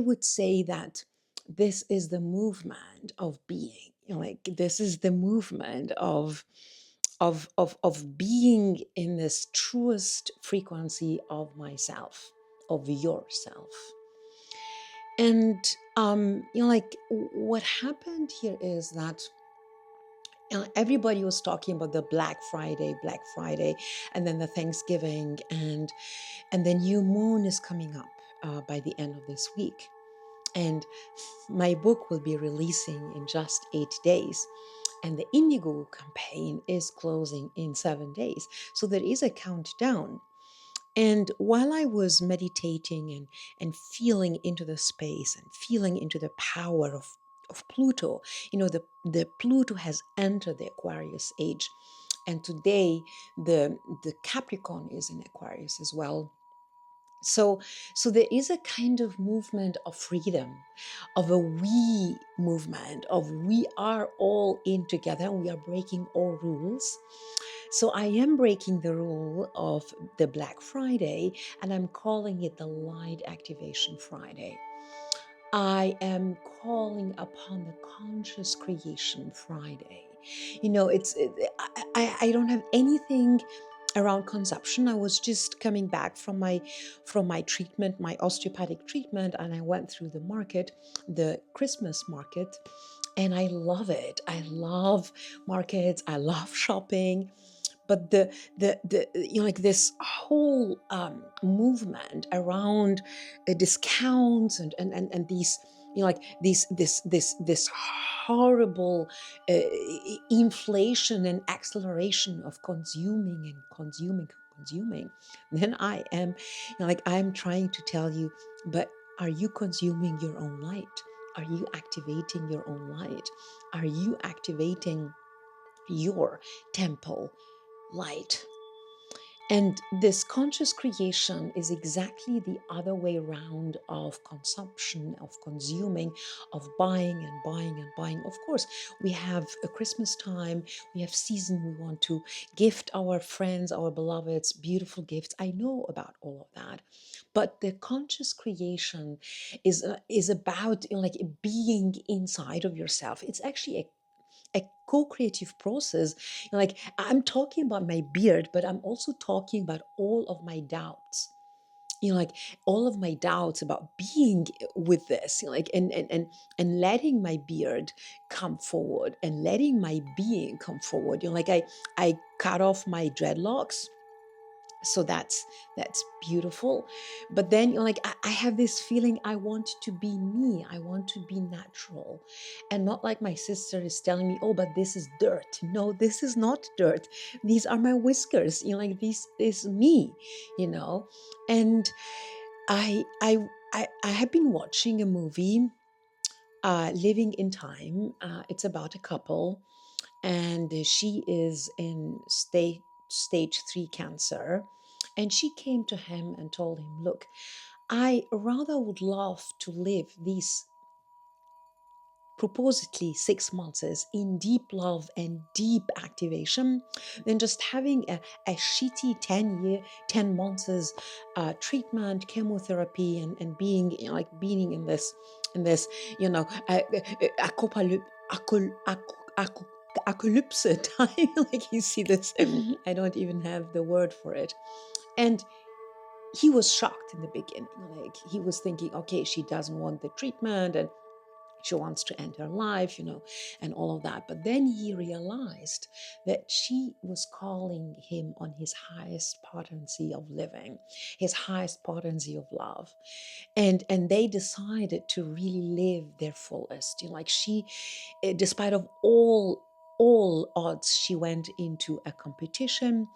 would say that this is the movement of being. Like this is the movement of being in this truest frequency of myself, of yourself. And like what happened here is that everybody was talking about the Black Friday, and then the Thanksgiving, and the new moon is coming up by the end of this week. And my book will be releasing in just 8 days. And the Indiegogo campaign is closing in 7 days. So there is a countdown. And while I was meditating and feeling into the space and feeling into the power of Pluto, the Pluto has entered the Aquarius age. And today the Capricorn is in Aquarius as well. So there is a kind of movement of freedom, of a we movement, of we are all in together and we are breaking all rules. So I am breaking the rule of the Black Friday, and I'm calling it the Light Activation Friday. I am calling upon the Conscious Creation Friday. I don't have anything around consumption. I was just coming back from my treatment, my osteopathic treatment, and I went through the market, the Christmas market, and I love it. I love markets. I love shopping. But like this whole movement around discounts and these like this horrible inflation and acceleration of consuming, then I am like I'm trying to tell you, but are you consuming your own light? Are you activating your own light? Are you activating your temple light? And this conscious creation is exactly the other way around of consumption, of consuming, of buying and buying and buying. Of course, we have a Christmas time, we have season, we want to gift our friends, our beloveds, beautiful gifts. I know about all of that. But the conscious creation is about like being inside of yourself. It's actually a co-creative process. Like I'm talking about my beard, but I'm also talking about all of my doubts. Like all of my doubts about being with this, like and letting my beard come forward and letting my being come forward. Like I cut off my dreadlocks, so that's beautiful. But then like I have this feeling I want to be me, I want to be natural, and not like my sister is telling me, oh, but this is dirt. No, this is not dirt. These are my whiskers, like this is me, and I have been watching a movie, Living in Time. It's about a couple, and she is in stage 3 cancer. And she came to him and told him, look, I rather would love to live these proposedly 6 months in deep love and deep activation than just having a shitty 10 months treatment, chemotherapy, and being like being in this apocalypse time. Like you see this, I don't even have the word for it. And he was shocked in the beginning. Like he was thinking, okay, she doesn't want the treatment and she wants to end her life, and all of that. But then he realized that she was calling him on his highest potency of living, his highest potency of love. And they decided to really live their fullest. Like she, despite of all odds, she went into a competition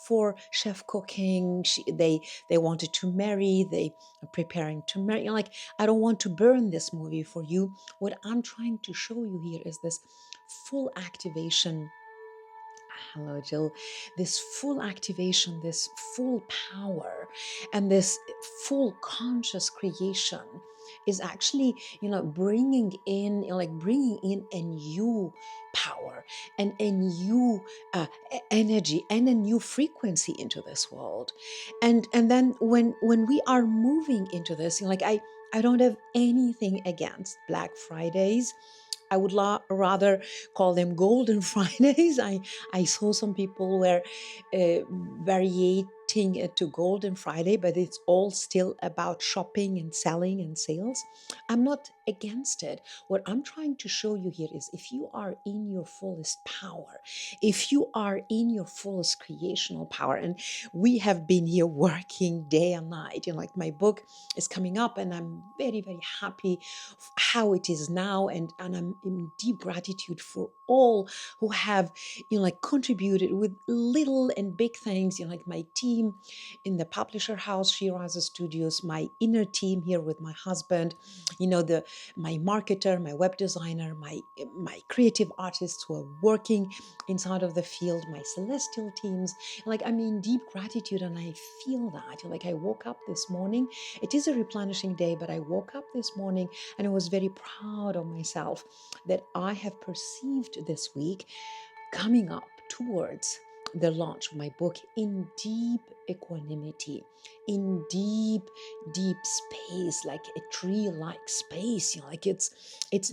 for chef cooking. They wanted to marry, they are preparing to marry. Like, I don't want to burn this movie for you. What I'm trying to show you here is this full activation. Hello, Jill. This full activation, this full power, and this full conscious creation is actually, bringing in, bringing in a new power and a new energy and a new frequency into this world. And then when we are moving into this, I don't have anything against Black Fridays. I would rather call them Golden Fridays. I saw some people were variating it to Golden Friday, but it's all still about shopping and selling and sales. I'm not against it. What I'm trying to show you here is if you are in your fullest power, if you are in your fullest creational power, and we have been here working day and night, like my book is coming up, and I'm very, very happy how it is now, and I'm in deep gratitude for all who have like contributed with little and big things, like my team in the publisher house Shiraza Studios, my inner team here with my husband, the my marketer, my web designer, my creative artists who are working inside of the field, my celestial teams. Like, I'm in deep gratitude, and I feel that. Like, I woke up this morning, it is a replenishing day, but I woke up this morning and I was very proud of myself that I have perceived this week coming up towards the launch of my book in deep equanimity, in deep, deep space, like a tree-like space. Like it's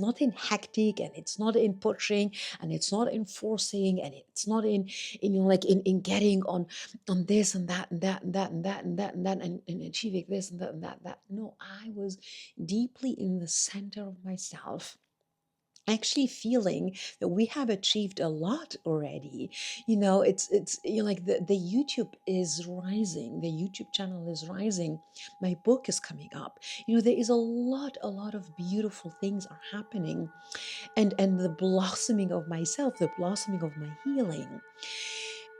not in hectic, and it's not in pushing, and it's not in forcing, and it's not in getting on this and that and that and that and that and that and that and achieving this and that and that. No, I was deeply in the center of myself, actually feeling that we have achieved a lot already. It's like the YouTube is rising, the YouTube channel is rising, my book is coming up. There is a lot of beautiful things are happening, and the blossoming of myself, the blossoming of my healing.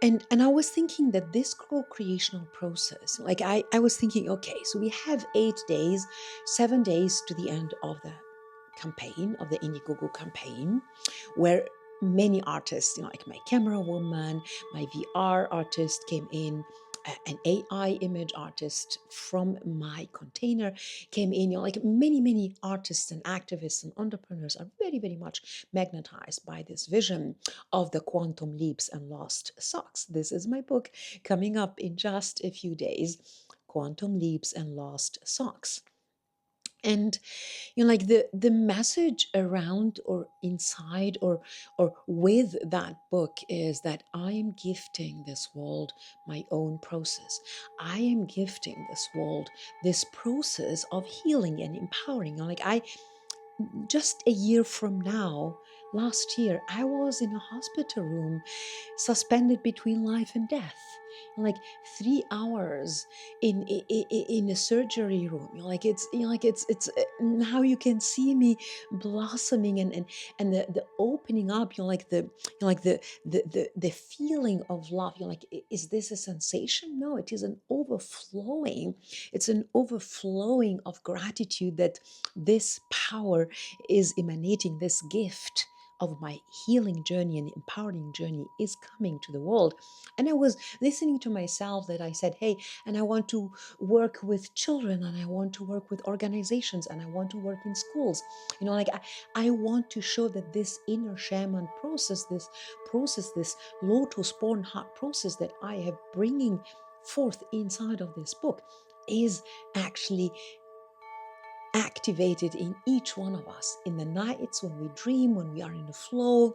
And I was thinking that this co-creational process, like I was thinking, okay, so we have 8 days, 7 days to the end of the campaign, of the Indiegogo campaign, where many artists, like my camera woman, my VR artist came in, an AI image artist from my container came in. Like many artists and activists and entrepreneurs are very, very much magnetized by this vision of the quantum leaps and lost socks. This is my book coming up in just a few days, Quantum Leaps and Lost Socks. And like the message around or inside or with that book is that I am gifting this world my own process. I am gifting this world this process of healing and empowering. Like, I just a year from now, last year, I was in a hospital room, suspended between life and death. Like 3 hours in a surgery room. Like it's now you can see me blossoming, and the opening up. The feeling of love. Like, is this a sensation? No, it is an overflowing. It's an overflowing of gratitude that this power is emanating, this gift of my healing journey and empowering journey is coming to the world. And I was listening to myself that I said, hey, and I want to work with children, and I want to work with organizations, and I want to work in schools. Like, I want to show that this inner shaman process, this lotus born heart process that I have bringing forth inside of this book is actually activated in each one of us in the nights when we dream, when we are in the flow,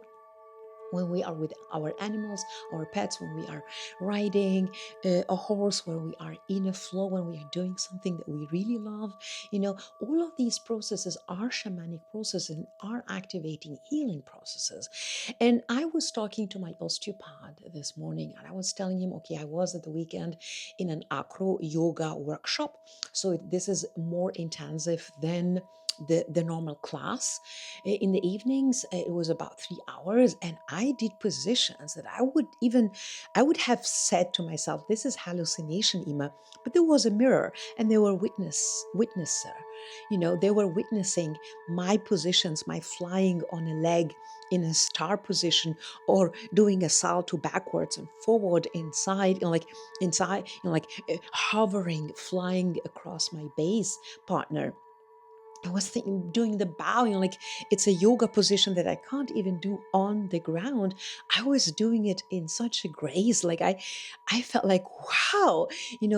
when we are with our animals, our pets, when we are riding a horse, where we are in a flow, when we are doing something that we really love. All of these processes are shamanic processes and are activating healing processes. And I was talking to my osteopath this morning, and I was telling him, okay, I was at the weekend in an acro yoga workshop. So this is more intensive than the normal class. In the evenings, it was about 3 hours, and I did positions that I would have said to myself, this is hallucination, Ima. But there was a mirror, and they were witnesser. They were witnessing my positions, my flying on a leg in a star position, or doing a salto backwards and forward inside, hovering, flying across my base partner. I was thinking, doing the bow, like it's a yoga position that I can't even do on the ground. I was doing it in such a grace. Like I felt like, wow,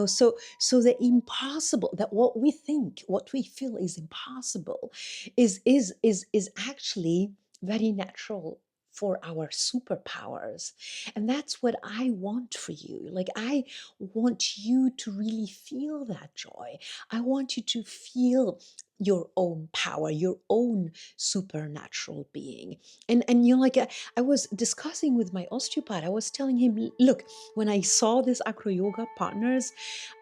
so the impossible, that what we think, what we feel is impossible is actually very natural for our superpowers. And that's what I want for you. Like I want you to really feel that joy. I want you to feel your own power, your own supernatural being. And I was discussing with my osteopath. I was telling him, look, when I saw this acro yoga partners,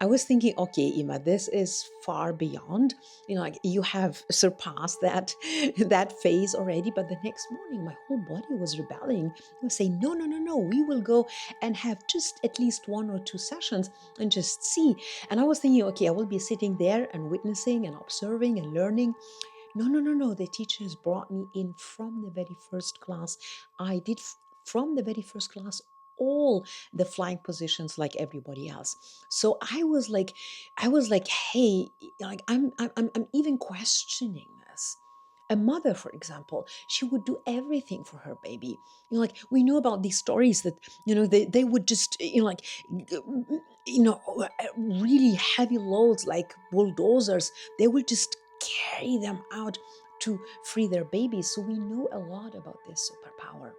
I was thinking, okay, Ima, this is far beyond. Like you have surpassed that that phase already. But the next morning, my whole body was rebelling. I was saying, no, no, no, no. We will go and have just at least 1 or 2 sessions and just see. And I was thinking, okay, I will be sitting there and witnessing and observing and learning. No, no, no, no. The teachers brought me in from the very first class. I did from the very first class all the flying positions like everybody else. So I was like, hey, like I'm even questioning this. A mother, for example, she would do everything for her baby. Like we know about these stories that they would just really heavy loads like bulldozers. They will just carry them out to free their babies. So we know a lot about this superpower.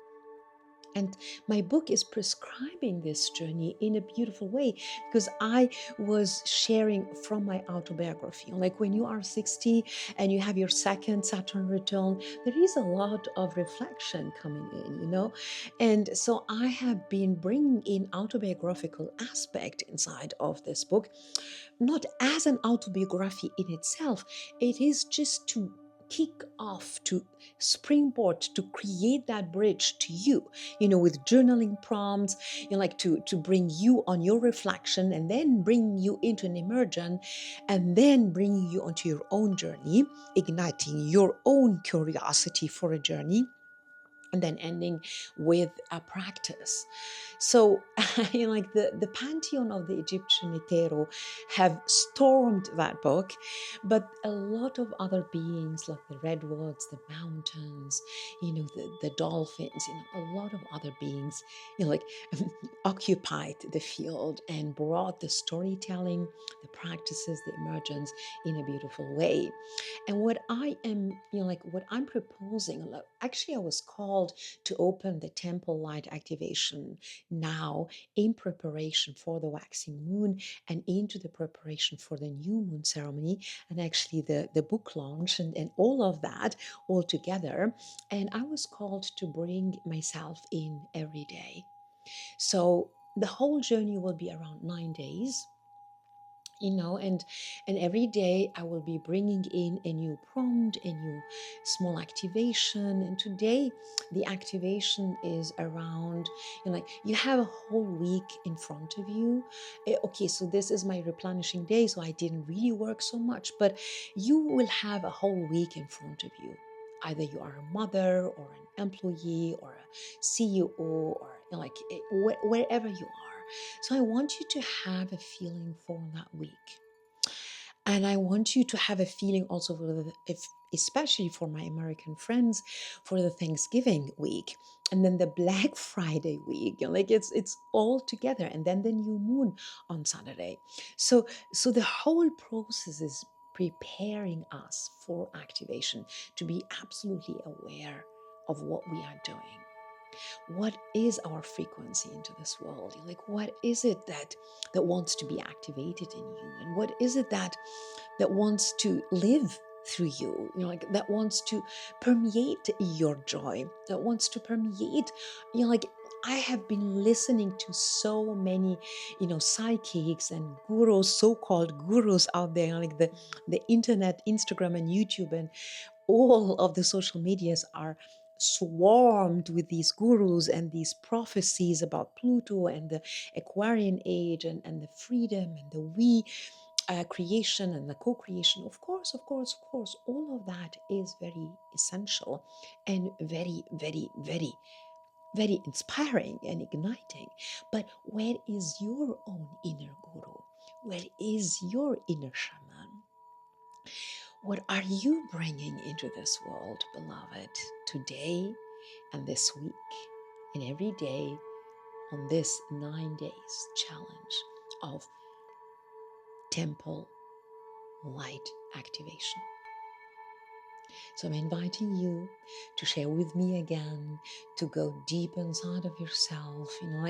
And my book is prescribing this journey in a beautiful way because I was sharing from my autobiography. Like when you are 60 and you have your second Saturn return, there is a lot of reflection coming in. And so I have been bringing in autobiographical aspect inside of this book, not as an autobiography in itself. It is just to kick off, to springboard, to create that bridge to you, with journaling prompts, like to bring you on your reflection and then bring you into an immersion and then bringing you onto your own journey, igniting your own curiosity for a journey, and then ending with a practice. So, like the pantheon of the Egyptian Hetero have stormed that book, but a lot of other beings like the redwoods, the mountains, the dolphins, a lot of other beings, like occupied the field and brought the storytelling, the practices, the emergence in a beautiful way. And what I am, what I'm proposing, actually, I was called to open the temple light activation now in preparation for the waxing moon and into the preparation for the new moon ceremony and actually the book launch and all of that all together. And I was called to bring myself in every day. So the whole journey will be around 9 days, and every day I will be bringing in a new prompt, a new small activation. And today the activation is around, like you have a whole week in front of you. Okay, so this is my replenishing day, so I didn't really work so much, but you will have a whole week in front of you. Either you are a mother or an employee or a CEO or wherever you are. So I want you to have a feeling for that week. And I want you to have a feeling also for especially for my American friends, for the Thanksgiving week, and then the Black Friday week. Like it's all together, and then the new moon on Saturday. So the whole process is preparing us for activation, to be absolutely aware of what we are doing. What is our frequency into this world? Like what is it that wants to be activated in you, and what is it that wants to live through you, like that wants to permeate your joy, that wants to permeate, like I have been listening to so many, psychics and gurus, so-called gurus out there, like the internet, Instagram and YouTube and all of the social medias are swarmed with these gurus and these prophecies about Pluto and the Aquarian age and the freedom and the we creation and the co-creation. Of course, of course, of course, all of that is very essential and very, very, very, very inspiring and igniting. But where is your own inner guru? Where is your inner shaman? What are you bringing into this world, beloved, today and this week and every day on this 9 days challenge of temple light activation? So I'm inviting you to share with me again, to go deep inside of yourself, and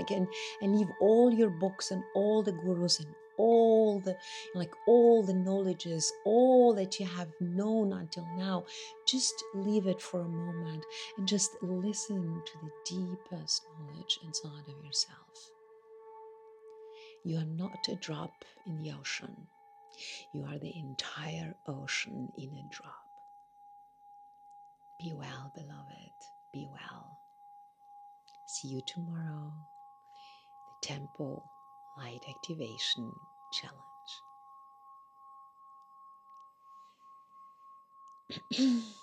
leave all your books and all the gurus and all the knowledges, all that you have known until now. Just leave it for a moment and just listen to the deepest knowledge inside of yourself. You are not a drop in the ocean. You are the entire ocean in a drop. Be well, beloved. Be well. See you tomorrow. The Temple Light Activation Challenge.